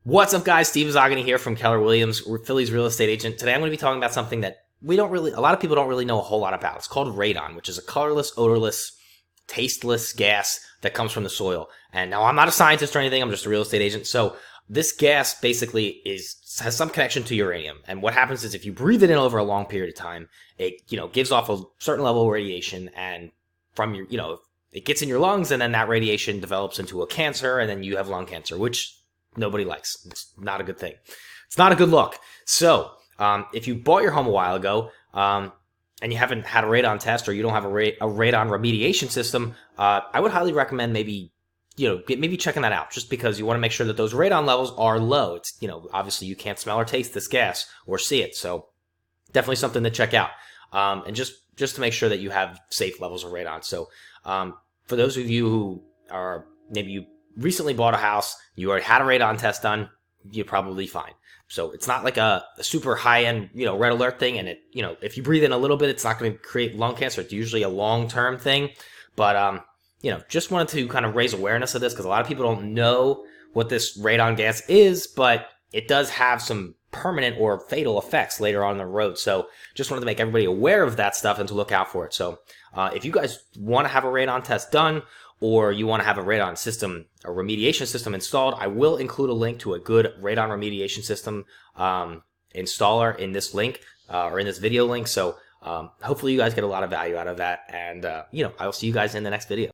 What's up, guys? Steve Zogany here from Keller Williams. We're Philly's real estate agent. Today I'm going to be talking about something that a lot of people don't really know a whole lot about. It's called radon, which is a colorless, odorless, tasteless gas that comes from the soil. And now I'm not a scientist or anything. I'm just a real estate agent. So this gas basically has some connection to uranium. And what happens is if you breathe it in over a long period of time, it, gives off a certain level of radiation, and from your, it gets in your lungs, and then that radiation develops into a cancer, and then you have lung cancer, which nobody likes. It's not a good thing. It's not a good look. So, if you bought your home a while ago, and you haven't had a radon test, or you don't have a radon remediation system, I would highly recommend maybe checking that out, just because you want to make sure that those radon levels are low. It's, obviously you can't smell or taste this gas or see it. So definitely something to check out. And just to make sure that you have safe levels of radon. So, for those of you who are, maybe you recently bought a house, you already had a radon test done, you're probably fine. So it's not like a super high-end, red alert thing, and it, if you breathe in a little bit, it's not going to create lung cancer. It's usually a long-term thing. But, just wanted to kind of raise awareness of this, because a lot of people don't know what this radon gas is, but it does have some permanent or fatal effects later on the road. So just wanted to make everybody aware of that stuff and to look out for it. So if you guys want to have a radon test done, or you want to have a radon system, a remediation system installed, I will include a link to a good radon remediation system installer in this link, or in this video link. So hopefully you guys get a lot of value out of that. And, I will see you guys in the next video.